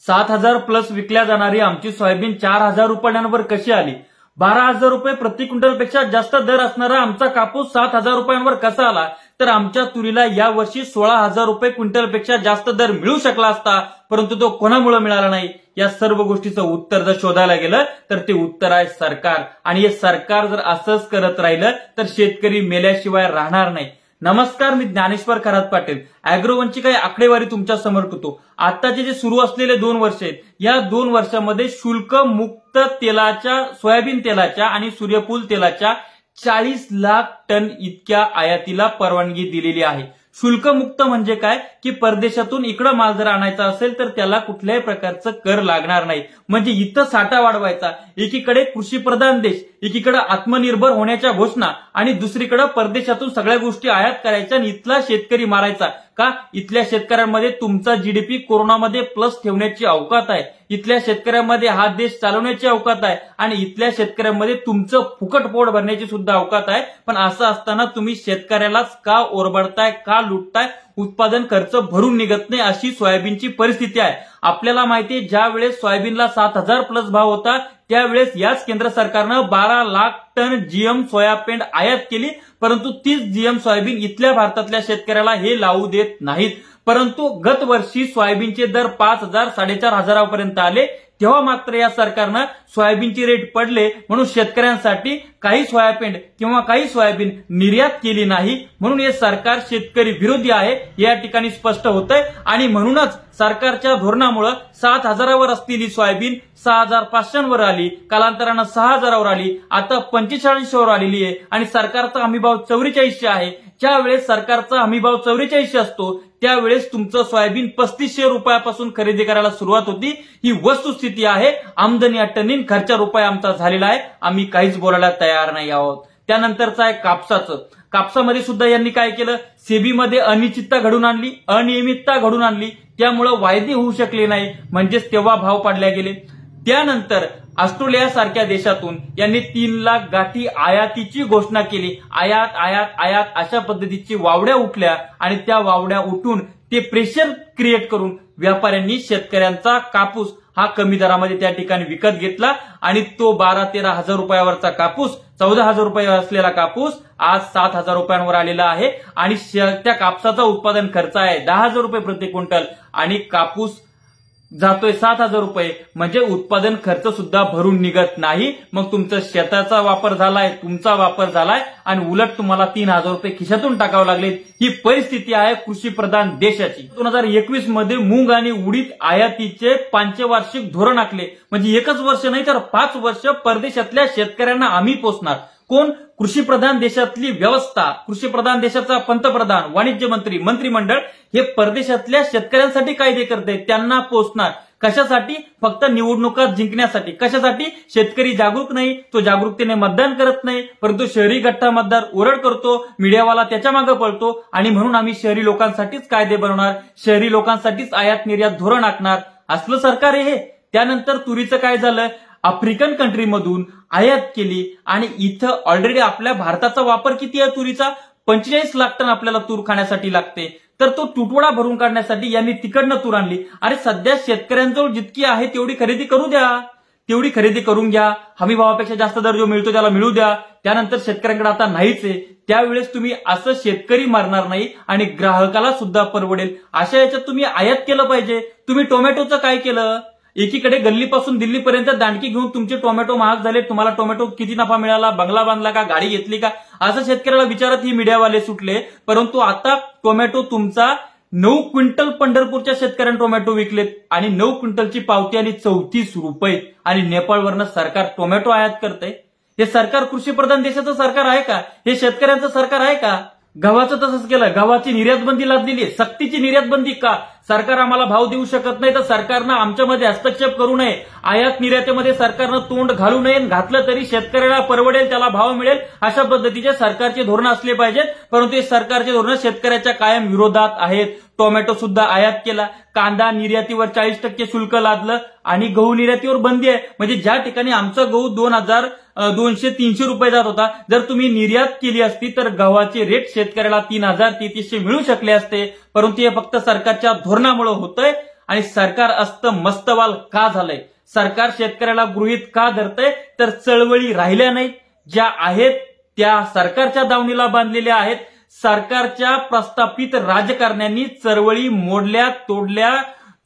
7,000 plus विकल्या जाणारी आमची सोयाबीन 4,000 रुपयांवर कशी आली? 12,000 रुपये प्रति क्विंटलपेक्षा जास्त दर असणारा आमचा कापूस 7,000 रुपयांवर कसा आला? तर आमच्या तुरीला यावर्षी 16,000 रुपये क्विंटलपेक्षा जास्त दर मिळू शकला असता, परंतु तो कोणामुळे मिळाला नाही? या सर्व गोष्टीचं उत्तर जर शोधायला गेलं तर ते उत्तर आहे सरकार. आणि हे सरकार जर असंच करत राहिलं तर शेतकरी मेल्याशिवाय राहणार नाही. नमस्कार, मी ज्ञानेश्वर खरात पाटील. अॅग्रोवनची काही आकडेवारी तुमच्या समोर करतो. आताचे जे सुरू असलेले 2 वर्ष आहेत, या 2 वर्षामध्ये शुल्क मुक्त तेलाच्या, सोयाबीन तेलाच्या आणि सूर्यफूल तेलाच्या 40 लाख टन इतक्या आयातीला परवानगी दिलेली आहे. शुल्क मुक्त म्हणजे काय की परदेशातून इकडं माल जर आणायचा असेल तर त्याला कुठल्याही प्रकारचं कर लागणार नाही. म्हणजे इथं साठा वाढवायचा, एकीकडे कृषी प्रधान देश, एकीकडे आत्मनिर्भर होण्याच्या घोषणा आणि दुसरीकडे परदेशातून सगळ्या गोष्टी आयात करायच्या आणि इथला शेतकरी मारायचा. का? इथल्या शेतकऱ्यांमध्ये तुमचा जीडीपी कोरोनामध्ये प्लस ठेवण्याची अवकात आहे. इथल्या शेतकऱ्यांमध्ये हा देश चालवण्याची अवकात आहे आणि इथल्या शेतकऱ्यांमध्ये तुमचं फुकट पोट भरण्याची सुद्धा अवकात आहे. पण असं असताना तुम्ही शेतकऱ्यालाच का ओरबडताय, का लुटताय? उत्पादन खर्च भरून निघत नाही, अशी सोयाबीनची परिस्थिती आहे. आपल्याला माहितीये, ज्या वेळेस सोयाबीनला 7,000 प्लस भाव होता त्यावेळेस याच केंद्र सरकारनं 12 लाख टन जीएम सोयाबीन आयात केली, परंतु तीच जीएम सोयाबीन इथल्या भारतातल्या शेतकऱ्याला हे लावू देत नाहीत. परंतु गत वर्षी सोयाबीनचे दर 5,000 4,500 पर्यंत आले, तेव्हा मात्र या सरकारनं सोयाबीनची रेट पडले म्हणून शेतकऱ्यांसाठी काही सोयाबीन किंवा काही सोयाबीन निर्यात केली नाही. म्हणून हे सरकार शेतकरी विरोधी आहे या ठिकाणी स्पष्ट होतंय. आणि म्हणूनच सरकारच्या धोरणामुळे 7,000 वर असलेली सोयाबीन 6,500 वर आली, कालांतरानं 6,000 वर आली, आता 4500 वर आलेली आहे. आणि सरकारचा हमीभाव 4400 आहे. ज्या वेळेस सरकारचा हमीभाव 4400 असतो त्यावेळेस तुमचं सोयाबीन 3500 रुपयापासून खरेदी करायला सुरुवात होती. ही वस्तुस्थिती आहे. आमदनी अट्टनीन खर्चा रुपये आमचा झालेला आहे. आम्ही काहीच बोलायला तयार नाही आहोत. त्यानंतरचं आहे कापसाचं. कापसामध्ये सुद्धा यांनी काय केलं? सेबीमध्ये अनिश्चितता घडून आणली, अनियमितता घडून आणली, त्यामुळे वायदे होऊ शकले नाही, म्हणजेच तेव्हा भाव पाडले गेले. त्यानंतर ऑस्ट्रेलिया सारख्या देशातून यांनी 3 लाख गाठी आयातीची घोषणा केली. आयात आयात आयात अशा पद्धतीची वावड्या उठल्या आणि त्या वावड्या उठून ते प्रेशर क्रिएट करून व्यापाऱ्यांनी शेतकऱ्यांचा कापूस हा कमी दरामध्ये त्या ठिकाणी विकत घेतला आणि तो 12-13 हजार रुपयावरचा कापूस, 14,000 रुपये असलेला कापूस आज 7,000 रुपयांवर आलेला आहे. आणि त्या कापसाचा उत्पादन खर्च आहे 10,000 रुपये प्रति क्विंटल आणि कापूस जातोय 7,000 रुपये, म्हणजे उत्पादन खर्च सुद्धा भरून निघत नाही. मग तुमचा शेताचा वापर झालाय, तुमचा वापर झालाय आणि उलट तुम्हाला 3,000 रुपये खिशातून टाकावे लागले. ही परिस्थिती आहे कृषी प्रधान देशाची. 2021 मध्ये मूग आणि उडीद आयातीचे पंचवार्षिक धोरण आखले. म्हणजे एकच वर्ष नाही तर 5 वर्ष परदेशातल्या शेतकऱ्यांना आम्ही पोचणार. कोण? कृषी प्रधान देशातली व्यवस्था, कृषी प्रधान देशाचा पंतप्रधान, वाणिज्य मंत्री, मंत्रिमंडळ हे परदेशातल्या शेतकऱ्यांसाठी कायदे करते, त्यांना पोचणार. कशासाठी? फक्त निवडणुका जिंकण्यासाठी. कशासाठी? शेतकरी जागरूक नाही, तो जागरूकतेने मतदान करत नाही, परंतु शहरी गठ्ठा मतदार ओरड करतो, मीडियावाला त्याच्या मागे पळतो आणि म्हणून आम्ही शहरी लोकांसाठीच कायदे बनवणार, शहरी लोकांसाठीच आयात निर्यात धोरण आखणार, असलं सरकार आहे हे. त्यानंतर तुरीचं काय झालं? आफ्रिकन कंट्रीमधून आयात केली आणि इथं ऑलरेडी आपल्या भारताचा वापर किती आहे तुरीचा? 45 लाख टन आपल्याला तूर खाण्यासाठी लागते. तर तो तुटवडा भरून काढण्यासाठी यांनी तिकडनं तूर आणली. अरे सध्या शेतकऱ्यांजवळ जितकी आहे तेवढी खरेदी करू द्या, तेवढी खरेदी करून घ्या. हमी भावापेक्षा जास्त दर जो मिळतो त्याला मिळू द्या. त्यानंतर शेतकऱ्यांकडे आता नाहीच आहे, त्यावेळेस तुम्ही असं शेतकरी मारणार नाही आणि ग्राहकाला सुद्धा परवडेल अशा याच्यात तुम्ही आयात केलं पाहिजे. तुम्ही टोमॅटोचं काय केलं? एकीकडे गल्लीपासून दिल्लीपर्यंत दांडकी घेऊन तुमचे टोमॅटो महाग झाले. तुम्हाला टोमॅटो किती नफा मिळाला? बंगला बांधला का? गाडी घेतली का? असं शेतकऱ्याला विचारत ही मीडियावाले सुटले. परंतु आता टोमॅटो तुमचा 9 क्विंटल पंढरपूरच्या शेतकऱ्यांनी टोमॅटो विकलेत आणि 9 क्विंटलची पावती आली 34 रुपये. आणि नेपाळवरनं सरकार टोमॅटो आयात करतंय. हे सरकार कृषी प्रधान देशाचं सरकार आहे का? हे शेतकऱ्यांचं सरकार आहे का? गव्हाचं तसंच केलं. गव्हाची निर्यात बंदी लादलेली आहे, सक्तीची निर्यात बंदी. का? सरकार आम्हाला भाव देऊ शकत नाही तर सरकारनं आमच्यामध्ये हस्तक्षेप करू नये, आयात निर्यातीमध्ये सरकारनं तोंड घालू नये. घातलं तरी शेतकऱ्याला परवडेल, त्याला भाव मिळेल अशा पद्धतीचे सरकारचे धोरण असले पाहिजेत. परंतु हे सरकारचे धोरण शेतकऱ्याच्या कायम विरोधात आहेत. टोमॅटो सुद्धा आयात केला, कांदा निर्यातीवर 40% शुल्क लादलं आणि गहू निर्यातीवर बंदी आहे. म्हणजे ज्या ठिकाणी आमचा गहू 2,200-300 रुपये जात होता, जर तुम्ही निर्यात केली असती तर गव्हाचे रेट शेतकऱ्याला 3,000-3,300 मिळू शकले असते. परंतु हे फक्त सरकारच्या धोरणामुळे होतंय आणि सरकार मस्तवाल का झालंय? सरकार शेतकऱ्याला गृहीत का धरतंय? तर चळवळी राहिल्या नाहीत, ज्या आहेत त्या सरकारच्या दावणीला बांधलेल्या आहेत. सरकारच्या प्रस्थापित राजकारण्यांनी चळवळी मोडल्या, तोडल्या,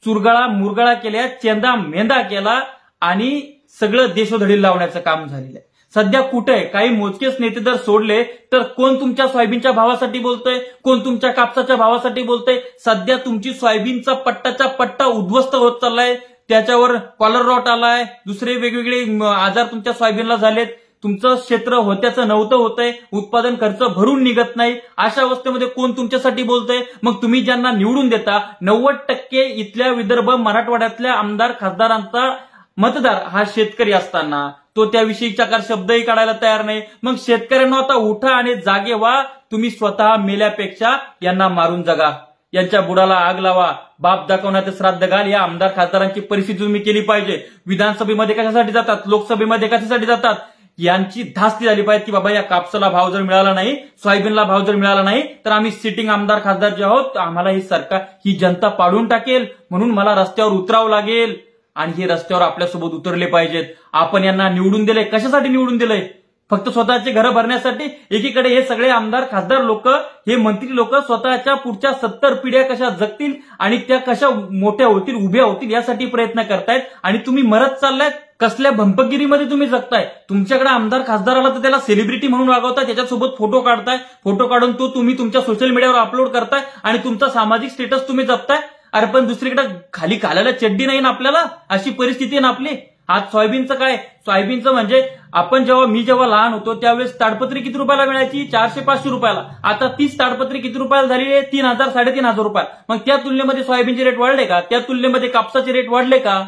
चुरगळा मुरगळा केल्या, चेंदा मेंदा केला आणि सगळं देशोधडी लावण्याचं काम झालेलं आहे. सध्या कुठे काही मोजकेच नेते जर सोडले तर कोण तुमच्या सोयाबीनच्या भावासाठी बोलतोय, कोण तुमच्या कापसाच्या भावासाठी बोलतोय? सध्या तुमची सोयाबीनचा पट्टाचा पट्टा उद्ध्वस्त होत चाललाय, त्याच्यावर कॉलर रॉट आलाय, दुसरे वेगवेगळे आजार तुमच्या सोयाबीनला झालेत, तुमचं क्षेत्र होत्याचं नव्हतं होतंय, उत्पादन खर्च भरून निघत नाही. अशा अवस्थेमध्ये कोण तुमच्यासाठी बोलतंय? मग तुम्ही ज्यांना निवडून देता 90% इथल्या विदर्भ मराठवाड्यातल्या आमदार खासदारांचा मतदार हा शेतकरी असताना तो त्याविषयी चकार शब्दही काढायला तयार नाही. मग शेतकऱ्यांना आता उठा आणि जागे व्हा. तुम्ही स्वतः मेल्यापेक्षा यांना मारून जगा, यांच्या बुडाला आग लावा, बाप दाखवण्याचं श्राद्ध घाल. या आमदार खासदारांची परिस्थिती तुम्ही केली पाहिजे. विधानसभेमध्ये कशासाठी जातात, लोकसभेमध्ये कशासाठी जातात? यांची धास्ती झाली पाहिजे की बाबा या कापसाला भाव जर मिळाला नाही, सोयाबीनला भाव जर मिळाला नाही तर आम्ही सिटिंग आमदार खासदार जे आहोत आम्हाला ही सरकार ही जनता पाडून टाकेल, म्हणून मला रस्त्यावर उतरावं लागेल. आणि हे रस्त्यावर आपल्यासोबत उतरले पाहिजेत. आपण यांना निवडून दिलंय, कशासाठी निवडून दिलंय? फक्त स्वतःचे घरं भरण्यासाठी? एकीकडे हे सगळे आमदार खासदार लोक, हे मंत्री लोक स्वतःच्या पुढच्या 70 पिढ्या कशा जगतील आणि त्या कशा मोठ्या होतील, उभ्या होतील यासाठी प्रयत्न करतायत. आणि तुम्ही मरत चाललाय. कसल्या भंपगिरीमध्ये तुम्ही जगताय? तुमच्याकडे आमदार खासदार आला तर त्याला सेलिब्रिटी म्हणून वागवताय, त्याच्यासोबत फोटो काढताय, फोटो काढून तो तुम्ही तुमच्या सोशल मीडियावर अपलोड करताय आणि तुमचा सामाजिक स्टेटस तुम्ही जपताय. अरे पण दुसरीकडे खाली घालायला चड्डी नाही ना आपल्याला, अशी परिस्थिती आहे ना आपली. आज सोयाबीनचं काय? सोयाबीनचं म्हणजे मी जेव्हा लहान होतो त्यावेळेस ताडपत्री किती रुपयाला मिळायची? 400-500 रुपयाला. आता 30 ताडपत्री किती रुपयाला झाली आहे? 3,000-3,500 रुपये. मग त्या तुलनेमध्ये सोयाबीनचे रेट वाढले का? त्या तुलनेमध्ये कापसाचे रेट वाढले का?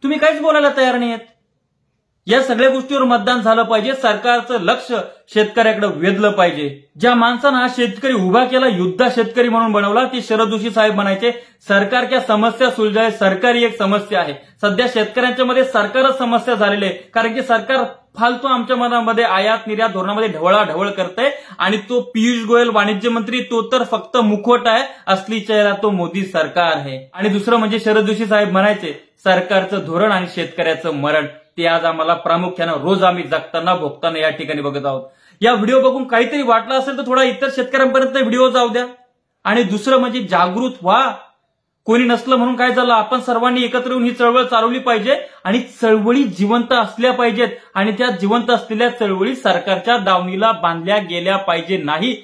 तुम्ही काहीच बोलायला तयार नाहीयेत. या सगळ्या गोष्टीवर मतदान झालं पाहिजे. सरकारचं लक्ष शेतकऱ्याकडे वेधलं पाहिजे. ज्या माणसानं हा शेतकरी उभा केला, युद्ध शेतकरी म्हणून बनवला, ते शरद जोशी साहेब म्हणायचे सरकारच्या समस्या सुलझाय, सरकारी एक समस्या आहे. सध्या शेतकऱ्यांच्या मध्ये सरकारच समस्या झालेली आहे. कारण की सरकार फालतू आमच्या मनामध्ये आयात निर्यात धोरणामध्ये ढवळाढवळ करते आणि तो पियुष गोयल वाणिज्य मंत्री तो तर फक्त मुखवट आहे, असली चेहरा तो मोदी सरकार आहे. आणि दुसरं म्हणजे शरद जोशी साहेब म्हणायचे सरकारचं धोरण आणि शेतकऱ्याचं मरण, ते आज आम्हाला प्रामुख्यानं रोज आम्ही जगताना भोगताना या ठिकाणी बघत आहोत. या व्हिडिओ बघून काहीतरी वाटलं असेल तर थोडा इतर शेतकऱ्यांपर्यंत व्हिडिओ जाऊ द्या. आणि दुसरं म्हणजे जागृत व्हा. कोणी नसलं म्हणून काय झालं, आपण सर्वांनी एकत्र येऊन ही चळवळ चालवली पाहिजे आणि चळवळी जिवंत असल्या पाहिजेत आणि त्या जिवंत असलेल्या चळवळी सरकारच्या दावणीला बांधल्या गेल्या पाहिजे नाही.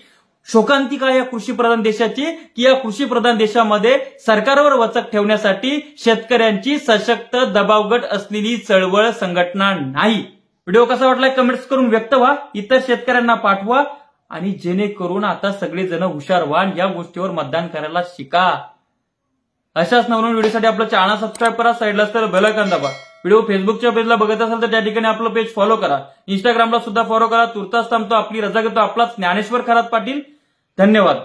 शोकांतिका या कृषीप्रधान देशाची की या कृषीप्रधान देशामध्ये सरकारवर वचक ठेवण्यासाठी शेतकऱ्यांची सशक्त दबावगट असलेली चळवळ संघटना नाही. व्हिडिओ कसा वाटलाय कमेंट्स करून व्यक्त व्हा, इतर शेतकऱ्यांना पाठवा आणि जेणेकरून आता सगळेजण हुशार व्हा, या गोष्टीवर मतदान करायला शिका. अशाच नवनवीन व्हिडिओसाठी आपलं चॅनल सबस्क्राईब करा, साईडला असलेलं बेल आयकॉन दाबा. व्हिडिओ फेसबुकच्या पेजला बघत असाल तर त्या ठिकाणी आपलं पेज फॉलो करा, इंस्टाग्रामला सुद्धा फॉलो करा. तुर्तास थांबतो, आपली रजा घेतो. आपला ज्ञानेश्वर खरात पाटील. धन्यवाद.